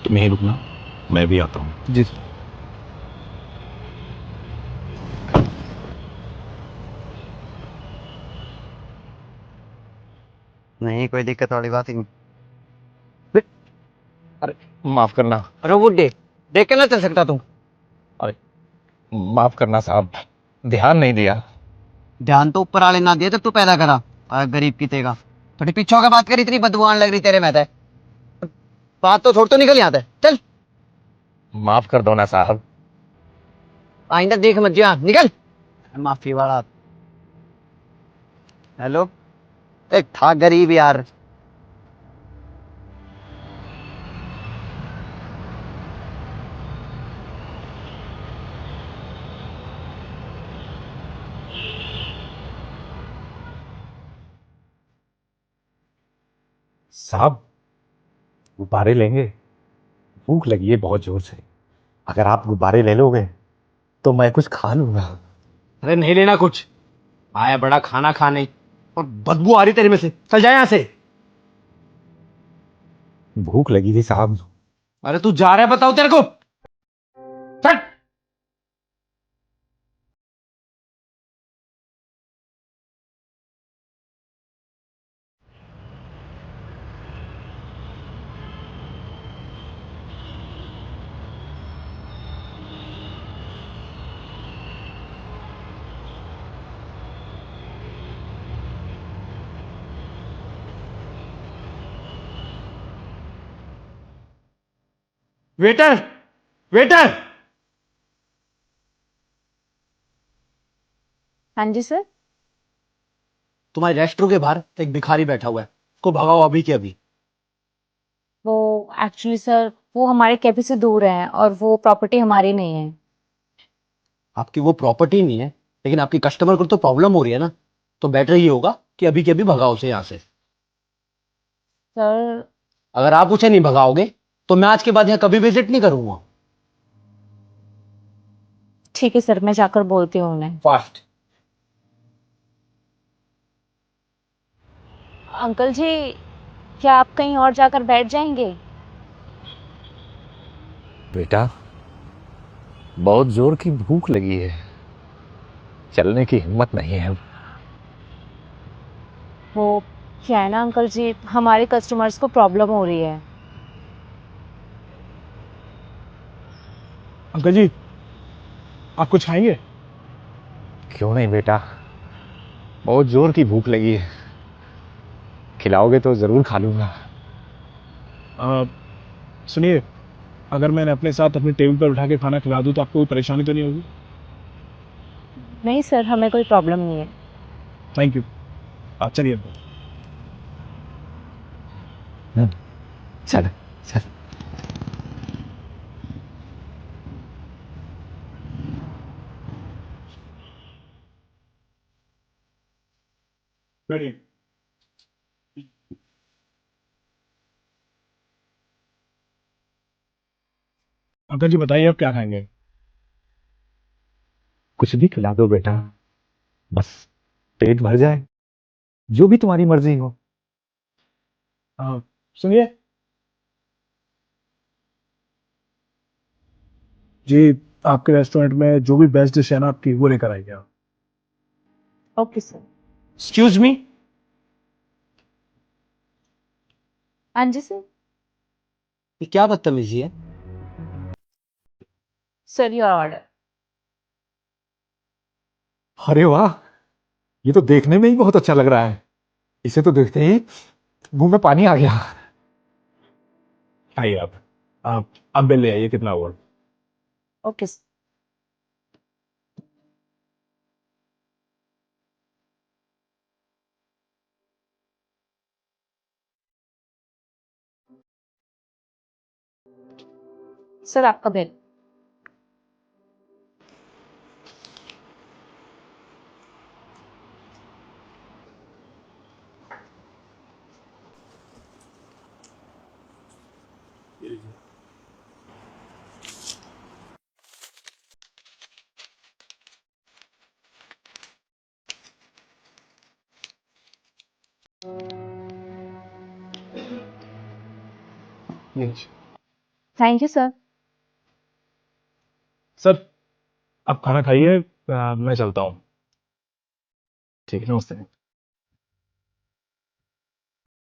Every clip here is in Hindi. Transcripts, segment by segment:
तुम यहीं रुकना, मैं भी आता हूँ। जी सर। नहीं, कोई दिक्कत वाली बात ही नहीं। अरे माफ करना। अरे वो देख के ना चल सकता तू। अरे माफ करना साहब, ध्यान नहीं दिया। ध्यान तो ऊपर वाले ना दिए जब तू पैदा करा। गरीब की तेगा थोड़ी पीछे होकर बात करी, इतनी बदबू आने लग रही तेरे में तो। बात तो छोड़, तो निकल यहाँ से चल। माफ कर दो ना साहब। आइंदा देख मत जा, निकल। माफी वाला। हेलो। एक था गरीब यार। साहब, गुब्बारे लेंगे? भूख लगी है बहुत जोर से। अगर आप गुब्बारे ले लोगे तो मैं कुछ खा लूंगा। अरे नहीं लेना कुछ, आया बड़ा खाना खाने और बदबू आ रही तेरे में से, चल जा यहाँ से। भूख लगी थी साहब। अरे तू जा रहा है, बताओ तेरे को। चल। Waiter, waiter. हाँ जी सर। तुम्हारे रेस्टोरेंट के बाहर एक भिखारी बैठा हुआ है, को भगाओ अभी के अभी। वो एक्चुअली सर, वो हमारे कैफे से दूर है और वो प्रॉपर्टी हमारी नहीं है। आपकी वो प्रॉपर्टी नहीं है, लेकिन आपकी कस्टमर को तो प्रॉब्लम हो रही है ना, तो बेटर ये होगा कि अभी के अभी भगाओ उसे यहाँ से। सर। अगर आप उसे नहीं भगाओगे तो मैं आज के बाद यहाँ कभी विजिट नहीं करूंगा। ठीक है सर, मैं जाकर बोलती हूँ उन्हें। फास्ट। अंकल जी, क्या आप कहीं और जाकर बैठ जाएंगे? बेटा, बहुत जोर की भूख लगी है, चलने की हिम्मत नहीं है। वो क्या है ना अंकल जी, हमारे कस्टमर्स को प्रॉब्लम हो रही है। अंकल जी, आप कुछ खाएंगे? क्यों नहीं बेटा, बहुत जोर की भूख लगी है, खिलाओगे तो जरूर खा लूंगा। सुनिए, अगर मैंने अपने साथ अपने टेबल पर उठा के खाना खिला दूं तो आपको कोई परेशानी तो नहीं होगी? नहीं सर, हमें कोई प्रॉब्लम नहीं है। Thank you. आप चलिए। चल चल। बैठिए। अंकल जी बताइए, आप क्या खाएंगे? कुछ भी खिला दो बेटा, बस पेट भर जाए, जो भी तुम्हारी मर्जी हो। सुनिए जी, आपके रेस्टोरेंट में जो भी बेस्ट डिश है ना आपकी, वो लेकर आइए आप। Okay sir. Excuse me. हाँ जी सर। ये क्या बदतमीजी है? Sir your order. अरे वाह, ये तो देखने में ही बहुत अच्छा लग रहा है। इसे तो देखते ही मुंह में पानी आ गया। आइए आप बिल ले आइए, कितना हुआ? Okay sir. सर आपका bill. Thank you sir. Sir आप खाना खाइए, मैं चलता हूँ। ठीक है, नमस्ते।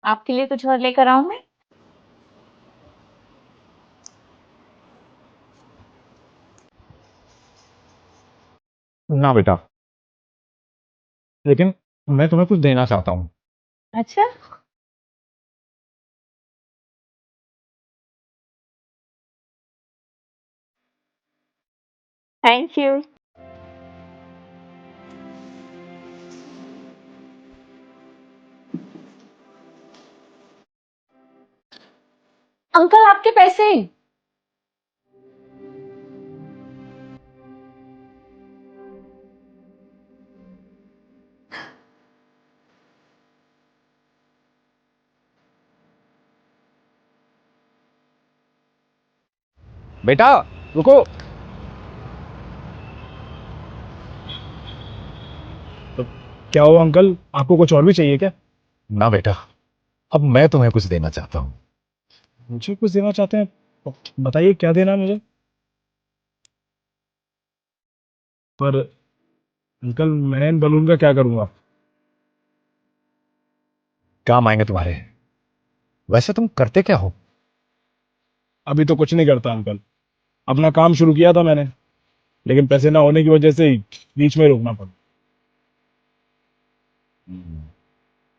आपके लिए कुछ और लेकर आऊं मैं? ना बेटा, लेकिन मैं तुम्हें कुछ देना चाहता हूँ। अच्छा। Thank you. अंकल आपके पैसे। बेटा रुको। तो क्या हुआ अंकल, आपको कुछ और भी चाहिए क्या? ना बेटा, अब मैं तुम्हें कुछ देना चाहता हूँ। मुझे कुछ देना चाहते हैं तो बताइए क्या देना है मुझे। पर अंकल मैं इन बलून का क्या करूंगा? काम आएंगे तुम्हारे। वैसे तुम करते क्या हो? अभी तो कुछ नहीं करता अंकल। अपना काम शुरू किया था मैंने, लेकिन पैसे ना होने की वजह से ही बीच में रोकना पड़ा।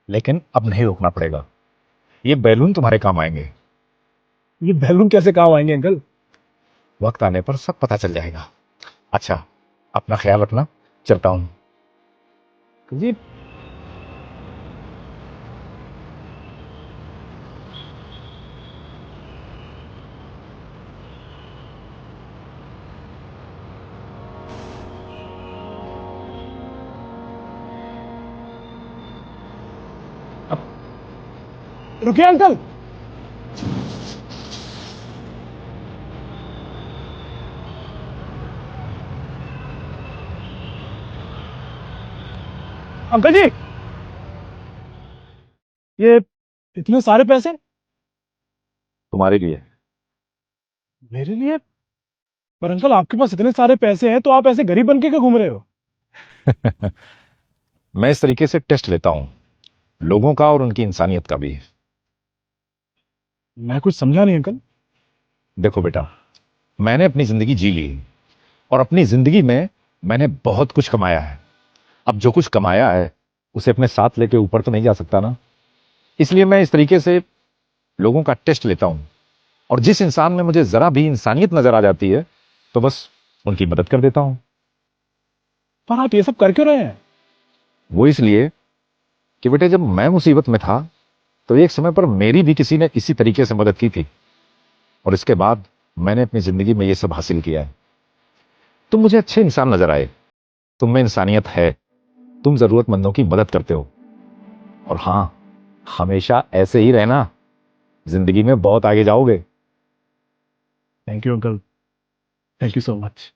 लेकिन अब नहीं रोकना पड़ेगा। ये बैलून तुम्हारे काम आएंगे। ये बैलून कैसे काम आएंगे अंकल? वक्त आने पर सब पता चल जाएगा। अच्छा, अपना ख्याल रखना, चलता हूँ। जी। रुकिए अंकल। अंकल जी, ये इतने सारे पैसे तुम्हारे लिए। मेरे लिए? पर अंकल आपके पास इतने सारे पैसे हैं तो आप ऐसे गरीब बन के क्यों घूम रहे हो? मैं इस तरीके से टेस्ट लेता हूँ, लोगों का और उनकी इंसानियत का भी। मैं कुछ समझा नहीं अंकल। देखो बेटा, मैंने अपनी जिंदगी जी ली और अपनी जिंदगी में मैंने बहुत कुछ कमाया है। अब जो कुछ कमाया है उसे अपने साथ लेके ऊपर तो नहीं जा सकता ना। इसलिए मैं इस तरीके से लोगों का टेस्ट लेता हूं, और जिस इंसान में मुझे जरा भी इंसानियत नजर आ जाती है तो बस उनकी मदद कर देता हूं। पर आप ये सब कर क्यों रहे हैं? वो इसलिए कि बेटे, जब मैं मुसीबत में था तो एक समय पर मेरी भी किसी ने इसी तरीके से मदद की थी, और इसके बाद मैंने अपनी जिंदगी में ये सब हासिल किया है। तुम मुझे अच्छे इंसान नजर आए, तुम में इंसानियत है, तुम जरूरतमंदों की मदद करते हो। और हां, हमेशा ऐसे ही रहना, जिंदगी में बहुत आगे जाओगे। Thank you uncle, thank you so much.